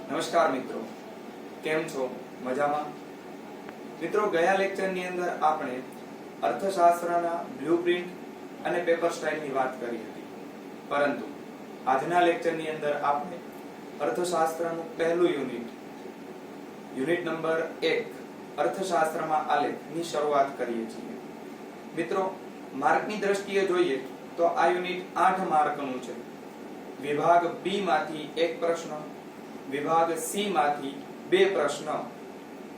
નમસ્કાર મિત્રો, કેમ છો? મજામાં? મિત્રો, ગયા લેક્ચરની અંદર આપણે અર્થશાસ્ત્રના બ્લુપ્રિન્ટ અને પેપર સ્ટાઇલની વાત કરી હતી, પરંતુ આજના લેક્ચરની અંદર આપણે અર્થશાસ્ત્રનું પહેલું યુનિટ નંબર 1 અર્થશાસ્ત્રમાં આલેખની શરૂઆત કરીએ છીએ. મિત્રો, માર્કની દ્રષ્ટિએ જોઈએ તો આ યુનિટ 8 માર્કનું છે. વિભાગ બી માંથી એક પ્રશ્ન, વિભાગ સી માંથી 2 પ્રશ્ન,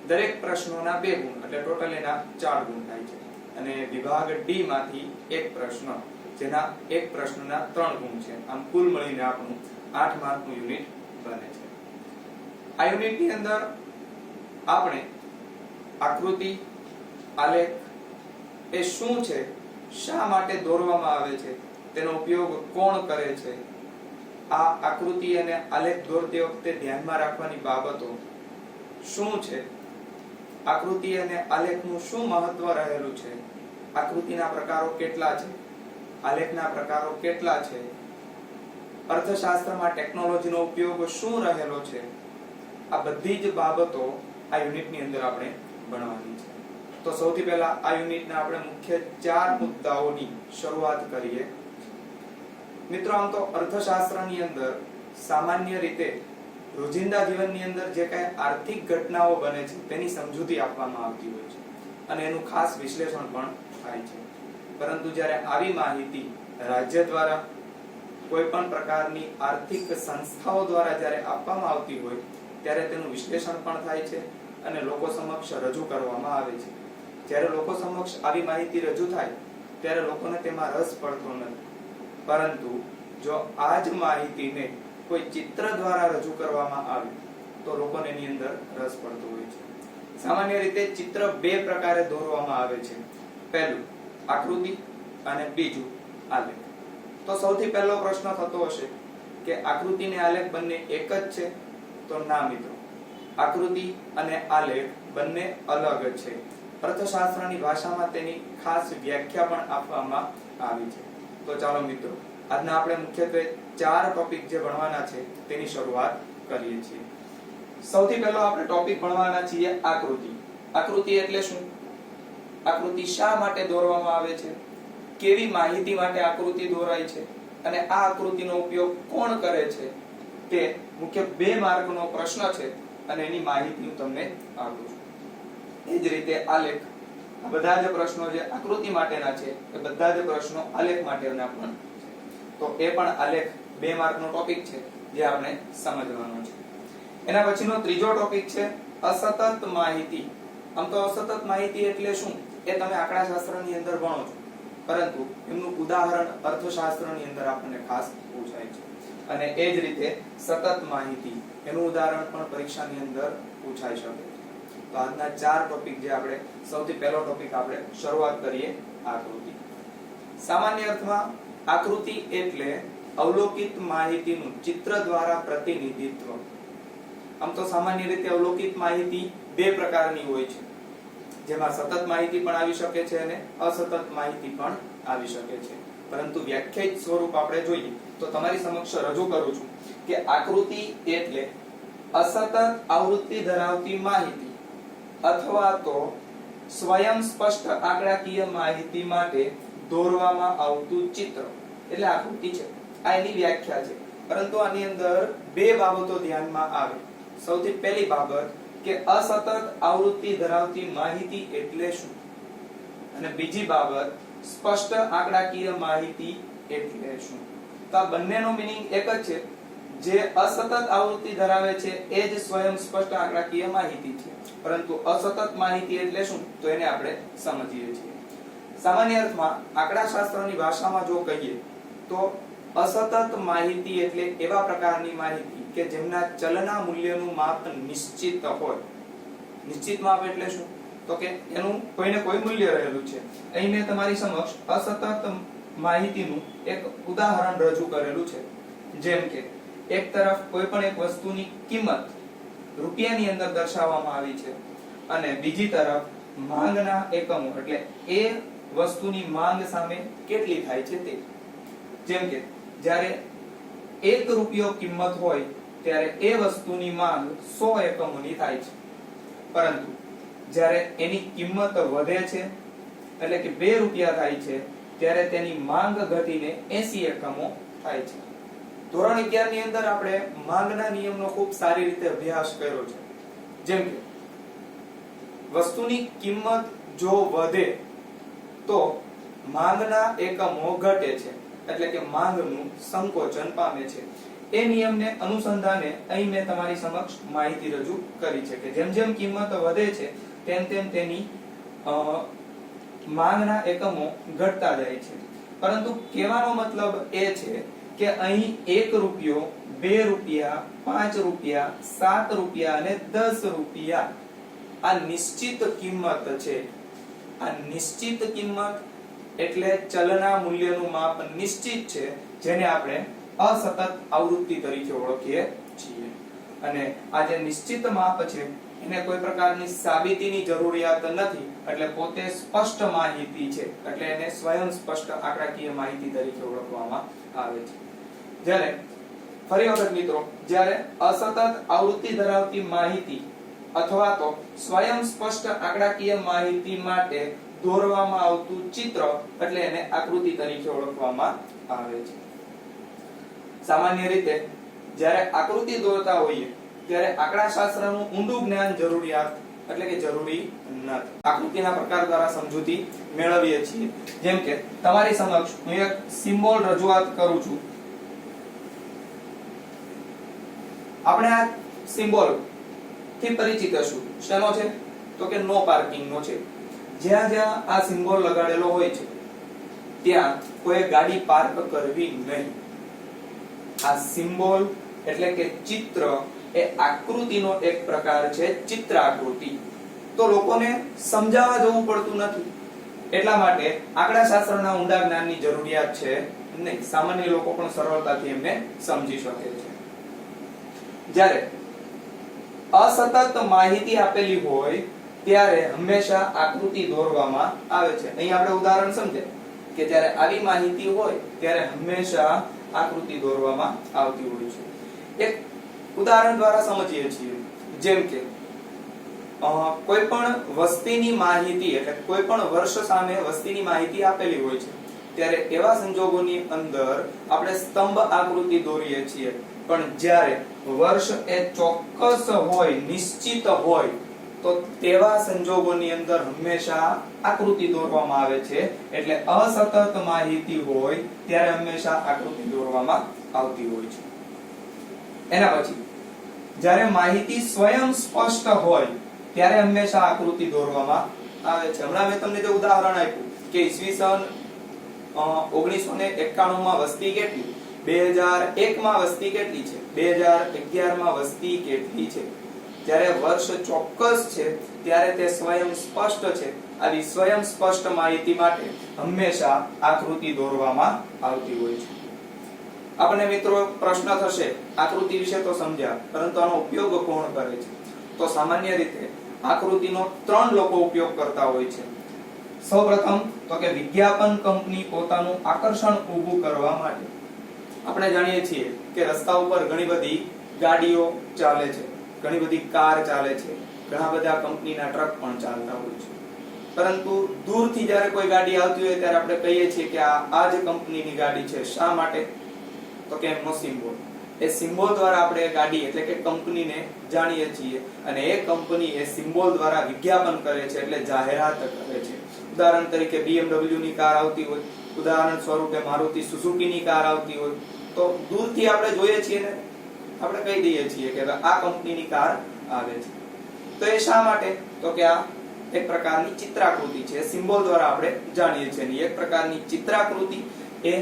દરેક પ્રશ્નોના 2 ગુણ, એટલે ટોટલ એના 4 ગુણ થાય છે. અને વિભાગ ડી માંથી એક પ્રશ્ન, જેના એક પ્રશ્નના 3 ગુણ છે. આમ કુલ મળીને આપણું 8 માર્કનું યુનિટ બને છે. આ યુનિટની અંદર આપણે આકૃતિ, આલેખ એ શું છે, શા માટે દોરવામાં આવે છે, તેનો ઉપયોગ કોણ કરે છે, આ આકૃતિ અને આલેખ દોરતી વખતે ધ્યાનમાં રાખવાની બાબતો શું છે, આકૃતિ અને આલેખનું શું મહત્વ રહેલું છે, આકૃતિના પ્રકારો કેટલા છે, આલેખના પ્રકારો કેટલા છે, અર્થશાસ્ત્રમાં ટેકનોલોજીનો ઉપયોગ શું રહેલો છે, આ બધી જ બાબતો આ યુનિટની અંદર આપણે ભણવાની છે. તો સૌથી પહેલા આ યુનિટના આપણે મુખ્ય 4 મુદ્દાઓની શરૂઆત કરીએ. મિત્રો, આમ તો અર્થશાસ્ત્રની અંદર સામાન્ય રીતે રોજિંદા જીવનની અંદર જે કાંઈ આર્થિક ઘટનાઓ બને છે તેની સમજૂતી આપવામાં આવતી હોય છે અને એનું ખાસ વિશ્લેષણ પણ થાય છે. પરંતુ જ્યારે આવી માહિતી રાજ્ય દ્વારા કોઈ પણ પ્રકારની આર્થિક સંસ્થાઓ દ્વારા જ્યારે આપવામાં આવતી હોય ત્યારે તેનું વિશ્લેષણ પણ થાય છે અને લોકો સમક્ષ રજૂ કરવામાં આવે છે. જ્યારે લોકો સમક્ષ આવી માહિતી રજૂ થાય ત્યારે લોકોને તેમાં રસ પડતો નથી, પરંતુ જો આ જ માહિતીને કોઈ ચિત્ર દ્વારા રજૂ કરવામાં આવે તો લોકોને એની અંદર રસ પડતો હોય છે. સામાન્ય રીતે ચિત્ર 2 પ્રકારે દોરવામાં આવે છે. પહેલું આકૃતિ અને બીજું આલેખ. તો સૌથી પહેલો પ્રશ્ન થતો હશે કે આકૃતિ અને આલેખ બંને એક જ છે? તો ના મિત્રો, આકૃતિ અને આલેખ બંને અલગ છે. અર્થશાસ્ત્રની ભાષામાં તેની ખાસ વ્યાખ્યા પણ આપવામાં આવી છે. તો ચાલો મિત્રો, આજના આપણે મુખ્યત્વે 4 ટોપિક જે ભણવાના છે તેની શરૂઆત કરીએ છીએ. સૌથી પહેલો આપણે ટોપિક ભણવાના છીએ આકૃતિ. આકૃતિ એટલે શું? આકૃતિ શા માટે દોરવામાં આવે છે? કેવી માહિતી માટે આકૃતિ દોરાય છે? અને આ આકૃતિનો ઉપયોગ કોણ કરે છે? તે મુખ્ય 2 માર્કનો પ્રશ્ન છે અને એની માહિતી હું તમને આપું છું. એ જ રીતે આલેખ. આ બધા જ પ્રશ્નો જે આકૃતિ માટેના છે એ બધા જ પ્રશ્નો આલેખ માટેના પણ છે. તો એ પણ આલેખ 2 માર્કનો ટોપિક છે જે આપણે સમજવાનો છે. એના પછીનો ત્રીજો ટોપિક છે અસતત માહિતી. આમ તો અસતત માહિતી એટલે શું એ તમે આંકડાશાસ્ત્રની અંદર ભણો છો, પરંતુ એમનું ઉદાહરણ અર્થશાસ્ત્રની અંદર આપણને ખાસ પૂછાય છે. અને એ જ રીતે સતત માહિતી, એનું ઉદાહરણ પણ પરીક્ષાની અંદર પૂછાઈ શકે છે. તો આજના 4 ટોપિક જે આપણે સૌથી પહેલો ટોપિક આપણે શરૂઆત કરીએ આકૃતિ. સામાન્ય અર્થમાં આકૃતિ એટલે અવલોકિત માહિતીનું ચિત્ર દ્વારા પ્રતિનિધિત્વ. આમ તો સામાન્ય રીતે અવલોકિત માહિતી 2 પ્રકારની હોય છે, જેમાં સતત માહિતી પણ આવી શકે છે અને અસતત માહિતી પણ આવી શકે છે. પરંતુ વ્યાખ્યાયિત સ્વરૂપ આપણે જોઈએ તો તમારી સમક્ષ રજૂ કરું છું કે આકૃતિ એટલે અસતત આવૃત્તિ ધરાવતી માહિતી અથવા તો સ્વયં સ્પષ્ટ આંકડાકીય માહિતી માટે દોરવામાં આવતું ચિત્ર એટલે આકૃતિ છે. આ એની વ્યાખ્યા છે. પરંતુ આની અંદર 2 બાબતો ધ્યાનમાં આવે. સૌથી પહેલી બાબત કે અસતત આવૃત્તિ ધરાવતી માહિતી એટલે શું, અને બીજી બાબત સ્પષ્ટ આંકડાકીય માહિતી એટલે શું. તો આ બંનેનો મીનિંગ એક જ છે. જે અસતત આવૃત્તિ ધરાવે છે એ જ સ્વયં સ્પષ્ટ આંકડાકીય માહિતી છે, પરંતુ અસતત માહિતી એટલે શું તો એને આપણે સમજીએ છીએ. સામાન્ય અર્થમાં આંકડાશાસ્ત્રની ભાષામાં જો કહીએ તો અસતત માહિતી એટલે એવા પ્રકારની માહિતી કે જેમના ચલના મૂલ્યનું માપ નિશ્ચિત હોય. નિશ્ચિત માપ એટલે શું તો કે એનું કોઈને કોઈ મૂલ્ય રહેલું છે. અહીં મેં તમારી સમક્ષ અસતત માહિતીનું એક ઉદાહરણ રજૂ કરેલું છે. જેમ કે એક તરફ કોઈ પણ એક વસ્તુની કિંમત રૂપિયાની અંદર દર્શાવવામાં આવી છે અને બીજી તરફ માંગના એકમો એટલે એ વસ્તુની માંગ સામે કેટલી થાય છે તે. જેમ કે જ્યારે 1 રૂપિયો કિંમત હોય ત્યારે એ વસ્તુની માંગ 100 એકમોની થાય છે, પરંતુ જ્યારે એની કિંમત વધે છે એટલે કે 2 રૂપિયા થાય છે ત્યારે તેની માંગ ઘટીને 80 એકમો થાય છે. ધોરણ 11 ની અંદર આપણે માંગના નિયમનો ખૂબ સારી રીતે અભ્યાસ કર્યો છે. જેમ કે વસ્તુની કિંમત જો વધે તો માંગના એકમો ઘટે છે, એટલે કે માંગનું સંકોચન પામે છે. એ નિયમને અનુસંધાને અહીં મેં તમારી સમક્ષ માહિતી રજૂ કરી છે કે જેમ જેમ કિંમત વધે છે તેમ તેમ તેની માંગના એકમો ઘટતા જાય છે. પરંતુ કહેવાનો મતલબ એ છે કે અહીં 1 રૂપિયો, 2 રૂપિયા, 5 રૂપિયા, 7 રૂપિયા અને 10 રૂપિયા આ નિશ્ચિત કિંમત છે. આ નિશ્ચિત કિંમત એટલે ચલના મૂલ્યનું માપ નિશ્ચિત છે, જેને આપણે અસતત આવૃત્તિ તરીકે ઓળખીએ છીએ. અને આ જે નિશ્ચિત માપ છે એને કોઈ પ્રકારની સાબિતીની જરૂરિયાત નથી, એટલે પોતે સ્પષ્ટ માહિતી છે, એટલે એને સ્વયં સ્પષ્ટ આંકડાકીય માહિતી તરીકે ઓળખવામાં આવે છે. જ્યારે ફરી વખત મિત્રો, જ્યારે અસતત આવૃત્તિ ધરાવતી માહિતી અથવા તો સ્વયં સ્પષ્ટ આંકડાકીય માહિતી માટે દોરવામાં આવતું ચિત્ર એટલે એને આકૃતિ તરીકે ઓળખવામાં આવે છે. સામાન્ય રીતે જ્યારે આકૃતિ દોરતા હોઈએ ત્યારે આંકડાશાસ્ત્રનું ઊંડું જ્ઞાન જરૂરિયાત એટલે કે જરૂરી નથી. આકૃતિના પ્રકાર દ્વારા સમજૂતી મેળવીએ છીએ. જેમ કે તમારી સમક્ષ હું એક સિમ્બોલ રજૂઆત કરું છું. આપણે આ સિમ્બોલ થી પરિચિત હશું. શેનો છે? તો કે નો પાર્કિંગ નો છે. જ્યાં જ્યાં આ સિમ્બોલ લગાડેલો હોય છે ત્યાં કોઈ ગાડી પાર્ક કરવી નહીં. આ સિમ્બોલ એટલે કે ચિત્ર એ આકૃતિનો એક પ્રકાર છે, ચિત્ર આકૃતિ. તો લોકોને સમજાવવા જવું પડતું નથી, એટલા માટે આંકડાશાસ્ત્રના ઊંડા જ્ઞાનની જરૂરિયાત છે નહીં. સામાન્ય લોકો પણ સરળતાથી એમને સમજી શકે છે. જ્યારે અસતત માહિતી આપેલી હોય ત્યારે હંમેશા આકૃતિ દોરવામાં આવે છે. અહીં આપણે ઉદાહરણ સમજે કે જ્યારે આવી માહિતી હોય ત્યારે હંમેશા આકૃતિ દોરવામાં આવતી હોય છે. એક ઉદાહરણ દ્વારા સમજીએ છીએ. જેમ કે કોઈ પણ વસ્તીની માહિતી એટલે કોઈ પણ વર્ષ સામે વસ્તીની માહિતી આપેલી હોય છે ત્યારે એવા સંજોગોની અંદર આપણે સ્તંભ આકૃતિ દોરીએ છીએ. પણ જ્યારે વર્ષ એ ચોક્કસ હોય, નિશ્ચિત હોય, તો તેવા સંજોગોની અંદર હંમેશા આકૃતિ દોરવામાં આવે છે. એટલે અસતત માહિતી હોય ત્યારે હંમેશા આકૃતિ દોરવામાં આવતી હોય છે. એના પછી જ્યારે માહિતી સ્વયં સ્પષ્ટ હોય ત્યારે હંમેશા આકૃતિ દોરવામાં આવે છે. હમણાં મેં તમને જે ઉદાહરણ આપ્યું કે ઈસવીસન 1991 માં વસ્તી કેટલી, 2001 માં વસ્તી કેટલી છે, 2011 માં વસ્તી કેટલી છે. જ્યારે વર્ષ ચોક્કસ છે ત્યારે તે સ્વયં સ્પષ્ટ છે. આવી સ્વયં સ્પષ્ટ માહિતી માટે હંમેશા આકૃતિ દોરવામાં આવતી હોય છે. આપણને મિત્રો પ્રશ્ન થશે, આકૃતિ વિશે તો સમજ્યા, પરંતુ આનો ઉપયોગ કોણ કરે છે? તો સામાન્ય રીતે આકૃતિનો 3 લોકો ઉપયોગ કરતા હોય છે. સૌપ્રથમ તો કે વિજ્ઞાપન કંપની પોતાનું આકર્ષણ ઊભું કરવા માટે. આપણે જાણીએ છીએ કે રસ્તા ઉપર ઘણી બધી ગાડીઓ ચાલે છે, ઘણી બધી કાર ચાલે છે, ઘણા બધા કંપનીના ટ્રક પણ ચાલતા હોય છે. પરંતુ દૂરથી જ્યારે કોઈ ગાડી આવતી હોય ત્યારે આપણે કહીએ છીએ કે આ જ કંપનીની ગાડી છે. શા માટે? તો કે એમનો સિમ્બોલ. એ સિમ્બોલ દ્વારા આપણે ગાડી એટલે કે કંપનીને જાણીએ છીએ અને એ કંપની એ સિમ્બોલ દ્વારા વિજ્ઞાપન કરે છે, એટલે જાહેરાત કરે છે. ઉદાહરણ તરીકે BMW ની કાર આવતી હોય, ઉદાહરણ સ્વરૂપે મારુતિ સુઝુકી ની કાર આવતી હોય, તો દૂરથી આપણે જોઈએ છીએ ને આપણે કહી દઈએ છીએ કે આ કંપનીની કાર આવે છે. તો એ શા માટે? તો કે આ એક પ્રકારની ચિત્રાકૃતિ છે. સિમ્બોલ દ્વારા આપણે જાણીએ છીએ. એક પ્રકારની ચિત્રાકૃતિ એ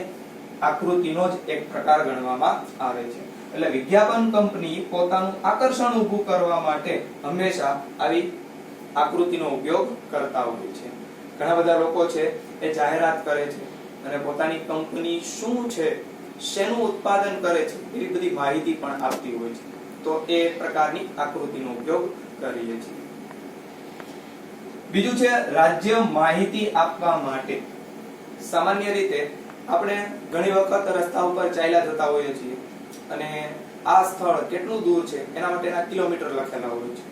આકૃતિનો જ એક પ્રકાર ગણવામાં આવે છે. એટલે વિજ્ઞાપન કંપની પોતાનું આકર્ષણ ઊભું કરવા માટે હંમેશા આવી આકૃતિનો ઉપયોગ કરતા હોય છે. ઘણા બધા લોકો છે એ જાહેરાત કરે છે અને પોતાની કંપની શું છે, શેનું ઉત્પાદન કરે છે એવી બધી માહિતી પણ આપતી હોય છે. તો એ પ્રકારની આકૃતિનો ઉપયોગ કરીએ છીએ. બીજું છે રાજ્ય માહિતી આપવા માટે. સામાન્ય રીતે આપણે ઘણી વખત રસ્તા ઉપર ચાલ્યા જતા હોઈએ છીએ અને આ સ્થળ કેટલું દૂર છે એના માટેના કિલોમીટર લખેલા હોય છે.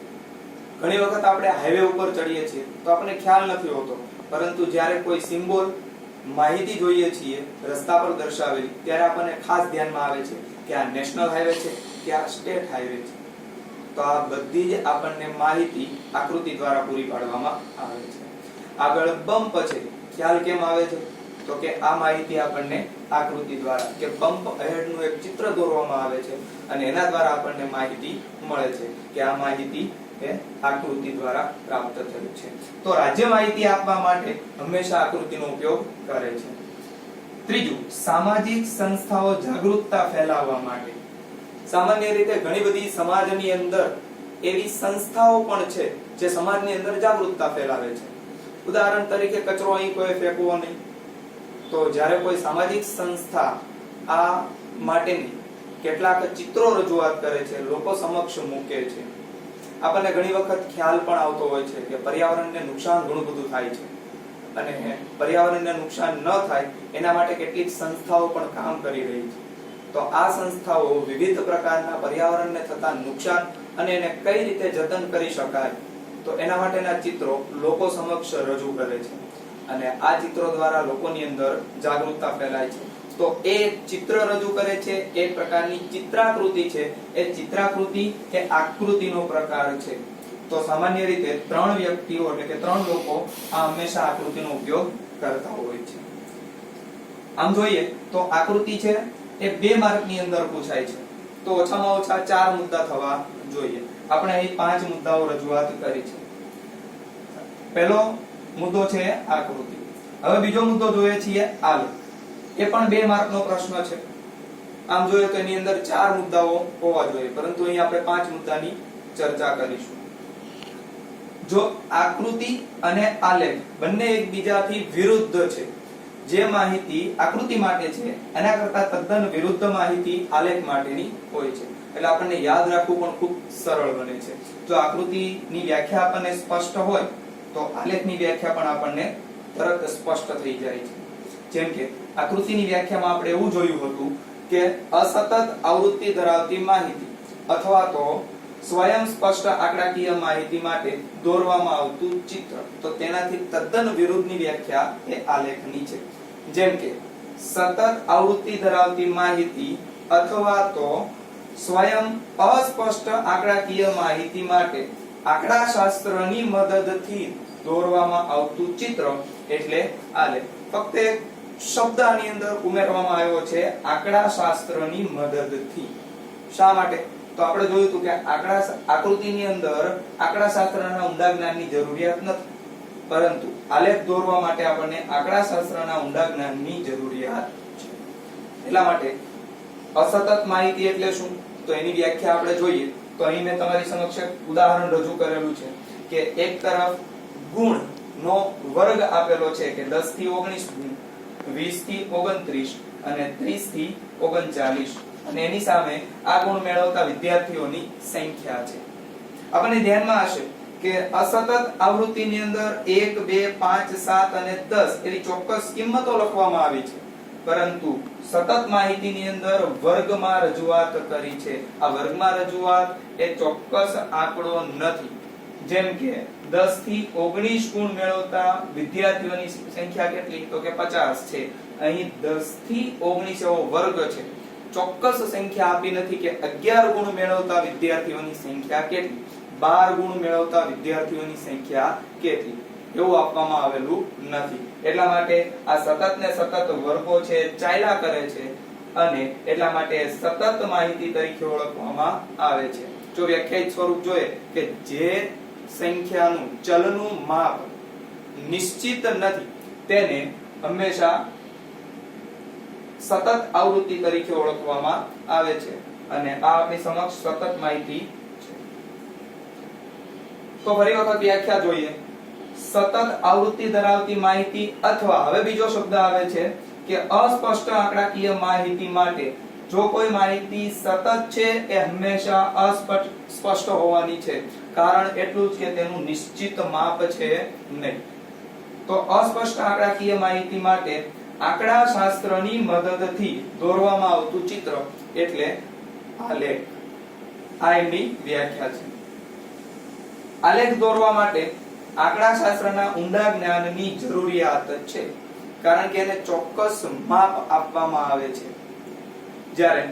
ઘણી વખત આપણે હાઈવે ઉપર ચડીએ છીએ તો આપણને ખ્યાલ નથી હોતો, પરંતુ જ્યારે કોઈ સિમ્બોલ માહિતી જોઈએ છીએ રસ્તા પર દર્શાવેલી, ત્યારે આપણને ખાસ ધ્યાનમાં આવે છે કે આ નેશનલ હાઈવે છે કે આ સ્ટેટ હાઈવે છે. તો આ બધી જ આપણને માહિતી આકૃતિ દ્વારા પૂરી પાડવામાં આવે છે. આગળ બમ્પ છે. ખ્યાલ કેમ આવે છે? તો કે આ માહિતી આપણને આકૃતિ દ્વારા કે બમ્પ હેડ નું એક ચિત્ર દોરવામાં આવે છે અને એના દ્વારા આપણને માહિતી મળે છે કે આ માહિતી એ આકૃતિ દ્વારા પ્રાપ્ત થયું છે. તો રાજ્ય માહિતી આપવા માટે હંમેશા આકૃતિનો ઉપયોગ કરે છે. ત્રીજું, સામાજિક સંસ્થાઓ જાગૃતતા ફેલાવવા માટે. સામાન્ય રીતે ઘણી બધી સમાજની અંદર એવી સંસ્થાઓ પણ છે જે સમાજની અંદર જાગૃતતા ફેલાવે છે. ઉદાહરણ તરીકે કચરો અહીં કોઈ ફેંકવો નહીં. તો જ્યારે કોઈ સામાજિક સંસ્થા આ માટેની કેટલાક ચિત્રો રજૂઆત કરે છે, લોકો સમક્ષ મૂકે છે, આપણને ઘણી વખત ખ્યાલ પણ આવતો હોય છે કે પર્યાવરણને નુકસાન ઘણું બધું થાય છે અને પર્યાવરણને નુકસાન ન થાય એના માટે કેટલીક સંસ્થાઓ પણ કામ કરી રહી છે. તો આ સંસ્થાઓ વિવિધ પ્રકારના પર્યાવરણને થતા નુકસાન અને એને કઈ રીતે જતન કરી શકાય તો એના માટેના ચિત્રો લોકો સમક્ષ રજૂ કરે છે અને આ ચિત્રો દ્વારા લોકોની અંદર જાગૃતતા ફેલાય છે. તો એ ચિત્ર રજૂ કરે છે, એ પ્રકારની ચિત્રાકૃતિ છે. એ ચિત્રાકૃતિ એ આકૃતિનો પ્રકાર છે. તો સામાન્ય રીતે ત્રણ વ્યક્તિઓ એટલે કે ત્રણ લોકો આ હંમેશા આકૃતિનો ઉપયોગ કરતા હોય છે. આમ જોઈએ તો આકૃતિ છે એ 2 માર્કની અંદર પૂછાય છે. તો ઓછામાં ઓછા 4 મુદ્દા થવા જોઈએ. આપણે અહીં 5 મુદ્દાઓ રજૂઆત કરી છે. પહેલો મુદ્દો છે આકૃતિ. હવે બીજો મુદ્દો જોઈએ છીએ આલેખ. એ પણ 2 માર્કનો પ્રશ્ન છે. આમ જોઈએ તો એની અંદર 4 મુદ્દાઓ હોવા જોઈએ, પરંતુ અહીં આપણે 5 મુદ્દાની ચર્ચા કરીશું. જો આકૃતિ અને આલેખ બંને એકબીજાથી વિરુદ્ધ છે, જે માહિતી આકૃતિ માટે છે એના કરતા તદ્દન વિરુદ્ધ માહિતી આલેખ માટેની હોય છે, એટલે આપણને યાદ રાખવું પણ ખૂબ સરળ બને છે. જો આકૃતિની વ્યાખ્યા આપણને સ્પષ્ટ હોય તો આલેખની વ્યાખ્યા પણ આપણને તરત સ્પષ્ટ થઈ જાય છે. જેમ કે આકૃતિની વ્યાખ્યામાં આપણે એવું જોયું હતું કે અસતત આવૃત્તિ ધરાવતી માહિતી અથવા તો સ્વયં સ્પષ્ટ આંકડાકીય માહિતી માટે દોરવામાં આવતું ચિત્ર, તો તેનાથી તદ્દન વિરુદ્ધની વ્યાખ્યા એ આલેખની છે. જેમ કે સતત આવૃત્તિ ધરાવતી માહિતી અથવા તો સ્વયં અસ્પષ્ટ આંકડાકીય માહિતી માટે આંકડાશાસ્ત્રની મદદથી દોરવામાં આવતું ચિત્ર એટલે આલેખ. ફક્ત એક શબ્દ આની અંદર ઉમેરવામાં આવ્યો છે, આંકડાશાસ્ત્રની મદદથી. શા માટે? તો આપણે જોયું હતું કે આકૃતિની અંદર આંકડાશાસ્ત્રના ઊંડા જ્ઞાનની જરૂરિયાત નથી, પરંતુ આલેખ દોરવા માટે આપણને આંકડાશાસ્ત્રના ઊંડા જ્ઞાનની જરૂરિયાત છે. એટલા માટે અસતત માહિતી એટલે શું? તો એની વ્યાખ્યા આપણે જોઈએ તો અહીં મેં તમારી સમક્ષ એક ઉદાહરણ રજૂ કરેલું છે કે એક તરફ ગુણ નો વર્ગ આપેલો છે કે 10 થી 19 ગુણ, 20 થી 29 અને 30 થી 39, અને એની સામે આ ગુણ મેળવતા વિદ્યાર્થીઓની સંખ્યા છે. આપણને ધ્યાનમાં હશે કે અસતત આવૃત્તિની અંદર 1, 2, 5, 7 અને 10 એવી ચોક્કસ કિંમતો લખવામાં આવી છે, પરંતુ સતત માહિતીની અંદર વર્ગમાં રજૂઆત કરી છે. આ વર્ગમાં રજૂઆત એ ચોક્કસ આંકડો નથી. જેમ કે 10 થી 19 ગુણ મેળવતા વિદ્યાર્થીઓની સંખ્યા કેટલી? તો કે 50 છે. અહીં 10 થી 19 એવો વર્ગ છે, ચોક્કસ સંખ્યા આપી નથી કે 11 ગુણ મેળવતા વિદ્યાર્થીઓની સંખ્યા કેટલી, 12 ગુણ મેળવતા વિદ્યાર્થીઓની સંખ્યા કેટલી, એવું આપવામાં આવેલું નથી. એટલા માટે આ સતત ને સતત વર્ગો છે ચાલ્યા કરે છે અને એટલા માટે સતત માહિતી તરીકે ઓળખવામાં આવે છે. જો વ્યાખ્યાયિત સ્વરૂપ જોઈએ કે જે સંખ્યાનું ચલનું માપ નિશ્ચિત નથી તેને હંમેશા સતત આવૃત્તિ તરીકે ઓળખવામાં આવે છે અને આ આપણી સમક્ષ સતત માહિતી છે. તો ફરી વખત વ્યાખ્યા જોઈએ. સતત આવૃત્તિ ધરાવતી માહિતી અથવા હવે બીજો શબ્દ આવે છે કે અસ્પષ્ટ આંકડાકીય માહિતી માટે જો કોઈ માહિતી સતત છે એ હંમેશા અસ્પષ્ટ હોવાની છે. કારણ એટલું જ કે તેનું નિશ્ચિત માપ છે નહીં. તો અસ્પષ્ટ આંકડાકીય માહિતી માટે આંકડાશાસ્ત્રની મદદથી દોરવામાં આવતું ચિત્ર એટલે આલેખ. આ એમની વ્યાખ્યા છે. આલેખ દોરવા માટે આંકડાશાસ્ત્રના ઊંડા જ્ઞાનની જરૂરિયાત છે, કારણ કે એને ચોક્કસ માપ આપવામાં આવે છે. જ્યારે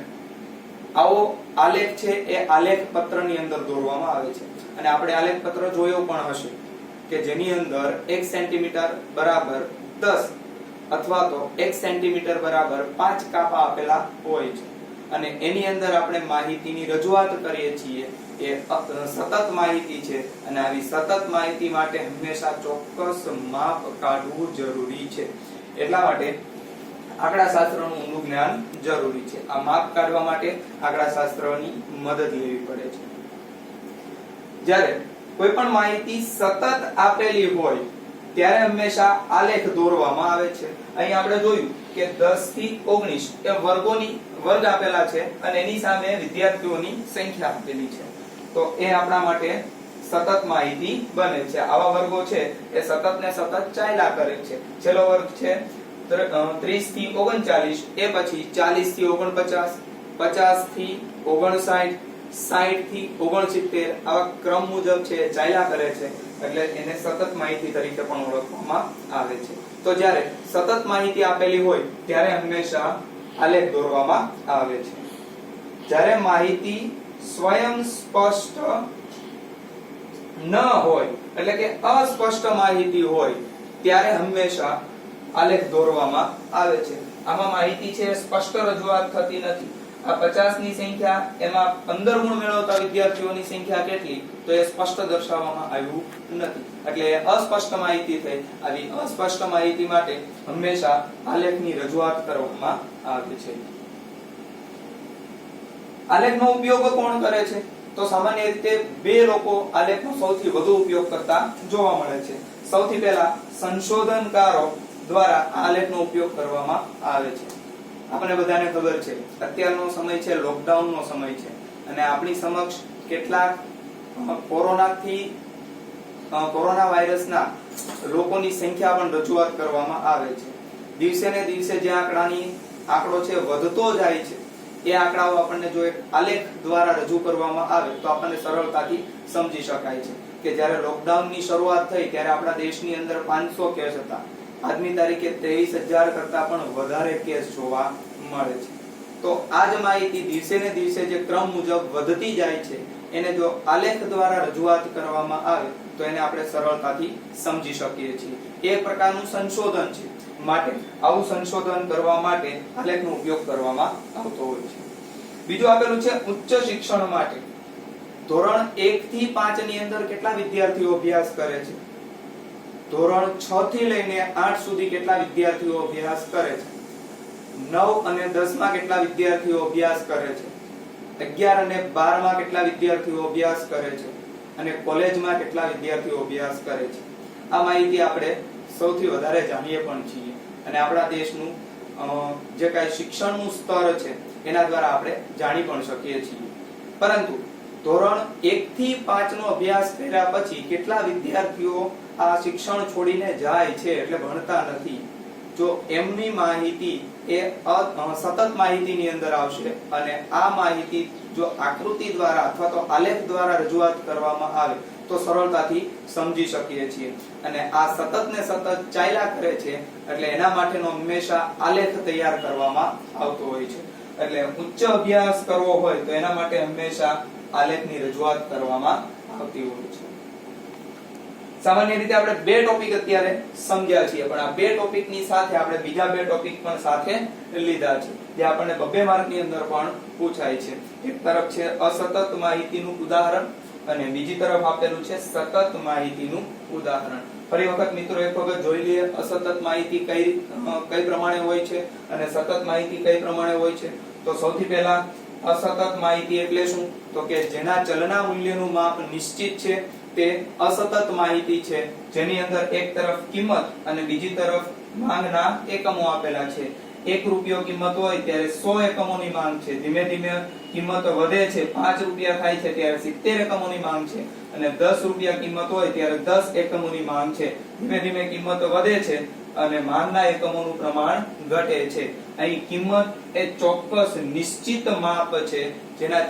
આવો આલેખ છે એ આલેખ પત્રની અંદર દોરવામાં આવે છે, અને આપણે આલેખ પત્ર જોયો પણ હશે કે જેની અંદર 1 સેન્ટીમીટર બરાબર 10 અથવા તો 1 સેન્ટીમીટર બરાબર 5 કાપા આપેલા હોય છે, અને એની અંદર આપણે માહિતીની રજૂઆત કરીએ છીએ. એ સતત માહિતી છે, અને આવી સતત માહિતી માટે હંમેશા ચોક્કસ માપ કાઢવું જરૂરી છે. એટલા માટે આંકડાશાસ્ત્રનું ઊંડું જ્ઞાન જરૂરી છે. આ માપ કાઢવા માટે આંકડાશાસ્ત્રની મદદ લેવી પડે છે. જ્યારે કોઈ પણ માહિતી સતત આપેલી હોય ત્યારે હંમેશા આલેખ દોરવામાં આવે છે. અહીં આપણે જોયું કે 10 થી 19 એ વર્ગ આપેલા છે, અને એની સામે વિદ્યાર્થીઓની સંખ્યા આપેલી છે. તો એ આપણા માટે સતત માહિતી બને છે. આવા વર્ગો છે એ સતત ને સતત ચાલ્યા કરે છે. છેલ્લો વર્ગ છે 30 થી 39, એ પછી 40 થી 49, 50 થી 59, 60 થી 69, આવા ક્રમ મુજબ છે ચાલ્યા કરે છે, એટલે એને સતત માહિતી તરીકે પણ ઓળખવામાં આવે છે. તો જ્યારે સતત માહિતી આપેલી હોય ત્યારે હંમેશા આલેખ દોરવામાં આવે છે. જ્યારે માહિતી સ્વયં સ્પષ્ટ ન હોય, એટલે કે અસ્પષ્ટ માહિતી હોય, ત્યારે હંમેશા આલેખ દોરવામાં આવે છે. આમાં માહિતી છે સ્પષ્ટ રજૂઆત થતી નથી. આ 50 ની સંખ્યા, એમાં 15 ગુણ મેળવતા વિદ્યાર્થીઓની સંખ્યા કેટલી, તો એ સ્પષ્ટ દર્શાવવામાં આવ્યું નથી, એટલે અસ્પષ્ટ માહિતી થઈ. આવી અસ્પષ્ટ માહિતી માટે હંમેશા આલેખની રજૂઆત કરવામાં આવે છે. આલેખનો ઉપયોગ કોણ કરે છે? તો સામાન્ય રીતે બે લોકો આલેખનો સૌથી વધુ ઉપયોગ કરતા જોવા મળે છે. સૌથી પહેલા સંશોધનકારો દ્વારા આલેખનો ઉપયોગ કરવામાં આવે છે. આપણે બધાને ખબર છે અત્યારનો સમય છે લોકડાઉનનો સમય છે, અને આપણી સમક્ષ કેટલાક કોરોના વાયરસના લોકોની સંખ્યા પણ રજૂઆત કરવામાં આવે છે. દિવસે ને દિવસે જે આંકડો છે વધતો જાય છે, એ આંકડાઓ આપણને જો એક આલેખ દ્વારા રજૂ કરવામાં આવે તો આપણને સરળતાથી સમજી શકાય છે કે જ્યારે લોકડાઉનની શરૂઆત થઈ ત્યારે આપણા દેશની અંદર 500 કેસ હતા. આજની તારીખે 23,000 કરતા પણ વધારે કેસ જોવા મળે છે. તો આ જ માહિતી દિવસે ને દિવસે જે ક્રમ મુજબ વધતી જાય છે, એને જો આલેખ દ્વારા રજૂઆત કરવામાં આવે તો એને આપણે સરળતાથી સમજી શકીએ છીએ. એક પ્રકારનું સંશોધન છે, માટે આવું સંશોધન કરવા માટે આલેખનો ઉપયોગ કરવામાં આવતો હોય છે. બીજું આપેલું છે ઉચ્ચ શિક્ષણ માટે. ધોરણ 1 થી 5 ની અંદર કેટલા વિદ્યાર્થીઓ અભ્યાસ કરે છે? ધોરણ 6 થી લઈને 8 સુધી કેટલા વિદ્યાર્થીઓ અભ્યાસ કરે છે? 9 અને 10 માં કેટલા વિદ્યાર્થીઓ અભ્યાસ કરે છે? 11 અને 12 માં કેટલા વિદ્યાર્થીઓ અભ્યાસ કરે છે? અને કોલેજમાં કેટલા વિદ્યાર્થીઓ અભ્યાસ કરે છે? આ માહિતી આપણે સૌથી વધારે જાણીએ પણ છીએ, અને આપણા દેશનું જે કાંઈ શિક્ષણનું સ્તર છે એના દ્વારા આપણે જાણી પણ શકીએ છીએ. પરંતુ ધોરણ 1 થી 5 નો અભ્યાસ કર્યા પછી કેટલા વિદ્યાર્થીઓ આ શિક્ષણ છોડીને જાય છે, એટલે ભણતા નથી? જો એમની માહિતી એ સતત માહિતીની અંદર આવશે, અને આ માહિતી જો આકૃતિ દ્વારા અથવા તો આલેખ દ્વારા રજૂઆત કરવામાં આવે તો સરળતાથી સમજી શકીએ છીએ. અને આ સતત ને સતત ચાલ્યા કરે છે, એટલે એના માટેનો હંમેશા આલેખ તૈયાર કરવામાં આવતો હોય છે. એટલે ઉચ્ચ અભ્યાસ કરવો હોય તો એના માટે હંમેશા આલેખની રજૂઆત કરવામાં આવતી હોય છે. સામાન્ય રીતે આપણે બે ટોપિક અત્યારે સમજ્યા છીએ, પણ આ બે ટોપિકની સાથે આપણે બીજા બે ટોપિક પણ સાથે લીધા છે, જે આપણને 2 માર્કની અંદર પણ પૂછાય છે. એક તરફ છે અસતત માહિતીનું ઉદાહરણ, અને બીજી તરફ આપેલું છે સતત માહિતીનું ઉદાહરણ. ફરી વખત મિત્રો એક વખત જોઈ લઈએ અસતત માહિતી કઈ પ્રમાણે હોય છે અને સતત માહિતી કઈ પ્રમાણે હોય છે. તો સૌથી પહેલા અસતત માહિતી એટલે શું? તો કે જેના ચલના મૂલ્યનું માપ નિશ્ચિત છે તે અસતત માહિતી છે, જેની અંદર એક તરફ કિંમત અને બીજી તરફ માંગના એકમો આપેલા છે. 1 રૂપિયો કિંમત હોય ત્યારે 100 એકમોની માંગ છે. ધીમે ધીમે કિંમત વધે છે, 5 રૂપિયા થાય છે ત્યારે 70 એકમોની માંગ છે, અને 10 રૂપિયા કિંમત હોય ત્યારે 10 એકમોની માંગ છે. ધીમે ધીમે કિંમત વધે છે અને માંગના એકમોનું પ્રમાણ ઘટે છે. અહીં કિંમત એ ચોક્કસ નિશ્ચિત માપ છે, જેના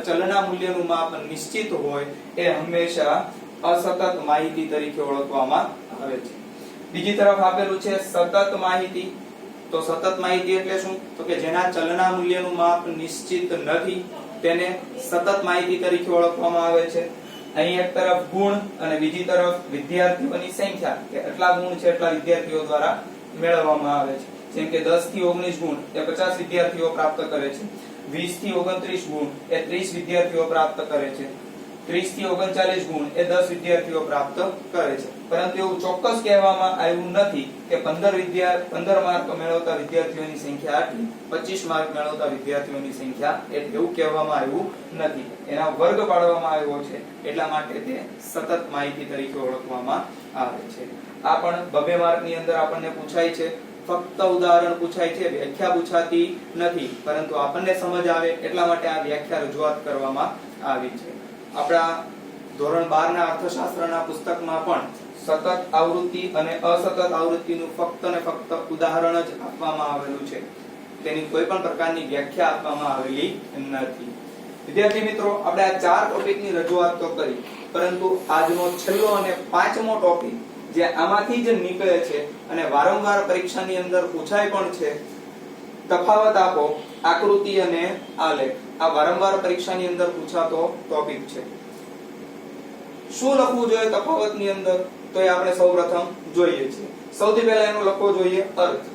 ચલના મૂલ્યનું માપ નિશ્ચિત હોય એ હંમેશા અસતત માહિતી તરીકે ઓળખવામાં આવે છે. બીજી તરફ આપેલું છે સતત માહિતી. તો સતત માહિતી એટલે શું? તો કે જેના ચલના મૂલ્યનું માપ નિશ્ચિત નથી તેને સતત માહિતી તરીકે ઓળખવામાં આવે છે. અહીં એક તરફ ગુણ અને બીજી તરફ વિદ્યાર્થીઓની સંખ્યા કે એટલા ગુણ છે એટલા વિદ્યાર્થીઓ દ્વારા મેળવવામાં આવે છે. જેમ કે 10 થી 19 ગુણ એ 50 વિદ્યાર્થીઓ પ્રાપ્ત કરે છે, 20 થી 29 ગુણ એ 30 વિદ્યાર્થીઓ પ્રાપ્ત કરે છે, 30 થી 39 ગુણ એ 10 વિદ્યાર્થીઓ પ્રાપ્ત કરે છે. પરંતુ એવું ચોક્કસ કહેવામાં આવ્યું નથી કે 15 માર્ક મેળવતા વિદ્યાર્થીઓની સંખ્યા આટલી, 25 માર્ક મેળવતા વિદ્યાર્થીઓની સંખ્યા એટલી, એવું કહેવામાં આવ્યું નથી. એના વર્ગ પાડવામાં આવ્યો છે એટલા માટે તે સતત માહિતી તરીકે ઓળખવામાં આવે છે. આ પણ 2 માર્કની અંદર આપણને પૂછાય છે. ફક્ત ઉદાહરણ પૂછાય છે, વ્યાખ્યા પૂછાતી નથી, પરંતુ આપણને સમજ આવે એટલા માટે આ વ્યાખ્યા રજૂઆત કરવામાં આવી છે. આપણા ધોરણ 12 ના અર્થશાસ્ત્રના પુસ્તકમાં પણ સતત આવૃત્તિ અને અસતત આવૃત્તિનું ફક્ત ને ફક્ત ઉદાહરણ જ આપવામાં આવેલું છે. તેની કોઈ પણ પ્રકારની વ્યાખ્યા આપવામાં આવેલી નથી. વિદ્યાર્થી મિત્રો, આપણે આ 4 ટોપિકની રજૂઆત તો કરી, પરંતુ આજનો છેલ્લો અને 5મો ટોપિક જે આમાંથી જ નીકળે છે અને વારંવાર પરીક્ષાની અંદર પૂછાય પણ છે, તફાવત આપો આકૃતિ અને આલેખ. આ વારંવાર પરીક્ષાની અંદર પૂછાતો ટોપિક છે. શું લખવું જોઈએ તફાવતની અંદર? તો એ આપણે સૌપ્રથમ જોઈએ છીએ. સૌથી પહેલા એનો લખવો જોઈએ અર્થ.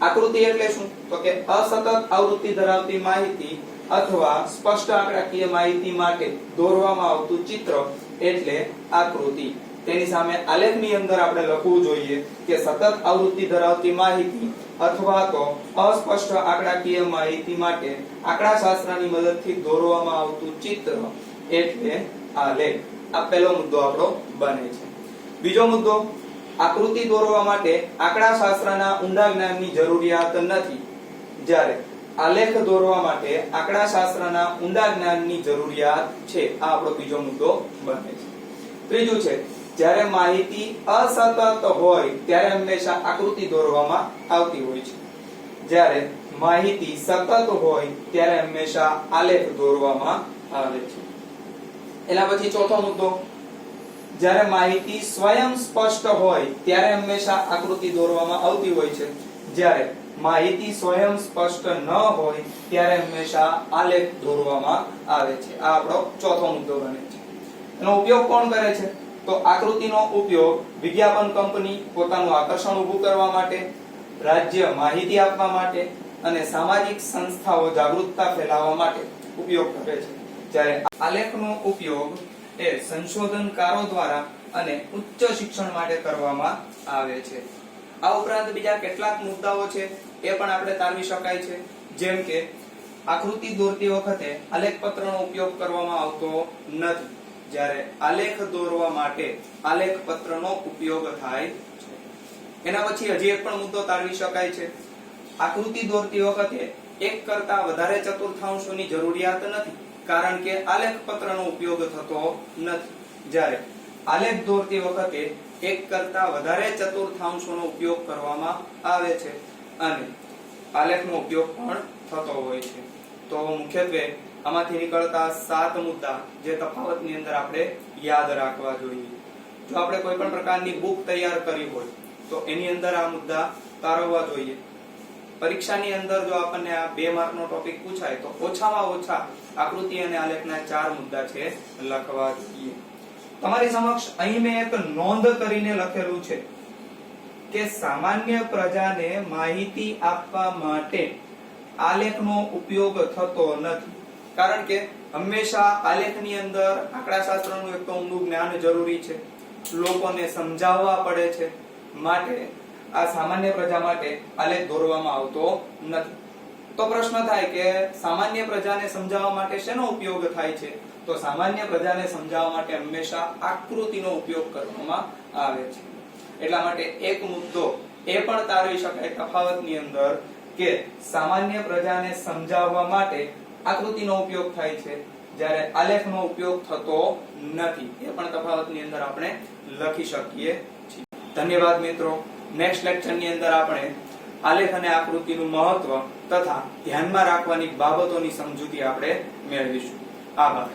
આકૃતિ એટલે શું? તો કે અસતત આવૃત્તિ ધરાવતી માહિતી અથવા સ્પષ્ટ આંકડાકીય માહિતી માટે દોરવામાં આવતું ચિત્ર એટલે આકૃતિ. તેની સામે આલેખની અંદર આપણે લખવું જોઈએ કે સતત આવૃત્તિ ધરાવતી માહિતી અથવા તો અસ્પષ્ટ આંકડાકીય માહિતી માટે આંકડાશાસ્ત્રની મદદથી દોરવામાં આવતું ચિત્ર એટલે આલેખ. આ પહેલો મુદ્દો આપણો બને છે. બીજો મુદ્દો, આકૃતિ દોરવા માટે આંકડાશાસ્ત્રના ઊંડા જ્ઞાનની જરૂરિયાત નથી, જ્યારે આલેખ દોરવા માટે આંકડાશાસ્ત્રના ઊંડા જ્ઞાનની જરૂરિયાત છે. આ આપણો બીજો મુદ્દો બને છે. ત્રીજું છે, જ્યારે માહિતી અસતત હોય ત્યારે હંમેશા આકૃતિ દોરવામાં આવતી હોય છે, જ્યારે માહિતી સતત હોય ત્યારે હંમેશા આલેખ દોરવામાં આવે છે. એના પછી ચોથો મુદ્દો, જ્યારે માહિતી સ્વયં સ્પષ્ટ હોય ત્યારે હંમેશા આકૃતિ દોરવામાં આવતી હોય છે, જ્યારે માહિતી સ્વયં સ્પષ્ટ ન હોય ત્યારે હંમેશા આલેખ દોરવામાં આવે છે. આ આપણો ચોથો મુદ્દો બને છે. એનો ઉપયોગ કોણ કરે છે? તો આકૃતિનો ઉપયોગ વિજ્ઞાપન કંપની પોતાનું આકર્ષણ ઊભું કરવા માટે, રાજ્ય માહિતી આપવા માટે અને સામાજિક સંસ્થાઓ જાગૃતતા ફેલાવવા માટે ઉપયોગ કરે છે. જ્યારે આલેખનો ઉપયોગ એ સંશોધનકારો દ્વારા અને ઉચ્ચ શિક્ષણ માટે કરવામાં આવે છે. આ ઉપરાંત બીજા કેટલાક મુદ્દાઓ છે એ પણ આપણે તારવી શકાય છે. જેમ કે આકૃતિ દોરતી વખતે આલેખ પત્રનો ઉપયોગ કરવામાં આવતો નથી, જ્યારે આલેખ દોરવા માટે આલેખ પત્રનો ઉપયોગ થાય છે. એના પછી હજી એક પણ મુદ્દો તારવી શકાય છે. આકૃતિ દોરતી વખતે એક કરતા વધારે ચતુર્થાંશોની જરૂરિયાત નથી, કારણ કે આલેખ પત્રનો ઉપયોગ થતો નથી, જ્યારે આલેખ દોરતી વખતે એક કરતા વધારે ચતુર્થાંશોનો ઉપયોગ કરવામાં આવે છે અને આલેખનો ઉપયોગ પણ થતો હોય છે. તો મુખ્યત્વે આમાંથી નીકળતા 7 મુદ્દા જે તફાવતની અંદર આપણે યાદ રાખવા જોઈએ. જો આપણે કોઈ પણ પ્રકારની બુક તૈયાર કરી હોય તો એની અંદર આ મુદ્દા તારવવા જોઈએ. પરીક્ષાની અંદર જો આપણને આ 2 માર્કનો ટોપિક પૂછાય તો ઓછામાં ઓછા આકૃતિ અને આલેખના 4 મુદ્દા છે લખવા જોઈએ. તમારી સમક્ષ અહીં મેં એક નોંધ કરીને લખેલું છે કે સામાન્ય પ્રજાને માહિતી આપવા માટે આલેખનો ઉપયોગ થતો નથી, કારણ કે હંમેશા આલેખની અંદર આંકડાશાસ્ત્રનું એક તો ઊંડું જ્ઞાન જરૂરી છે, લોકોને સમજાવવા પડે છે, માટે આ સામાન્ય પ્રજા માટે આલેખ દોરવામાં આવતો નથી. તો પ્રશ્ન થાય કે સામાન્ય પ્રજાને સમજાવવા માટે શેનો ઉપયોગ થાય છે? તો સામાન્ય પ્રજાને સમજાવવા માટે હંમેશા આકૃતિનો ઉપયોગ કરવામાં આવે છે. એટલા માટે એક મુદ્દો એ પણ તારવી શકાય તફાવતની અંદર કે સામાન્ય પ્રજાને સમજાવવા માટે આકૃતિનો ઉપયોગ થાય છે, જ્યારે આલેખનો ઉપયોગ થતો નથી. એ પણ તફાવતની અંદર આપણે લખી શકીએ છીએ. ધન્યવાદ મિત્રો. નેક્સ્ટ લેક્ચરની અંદર આપણે આલેખ અને આકૃતિનું મહત્વ તથા ધ્યાનમાં રાખવાની બાબતોની સમજૂતી આપણે મેળવીશું. આભાર.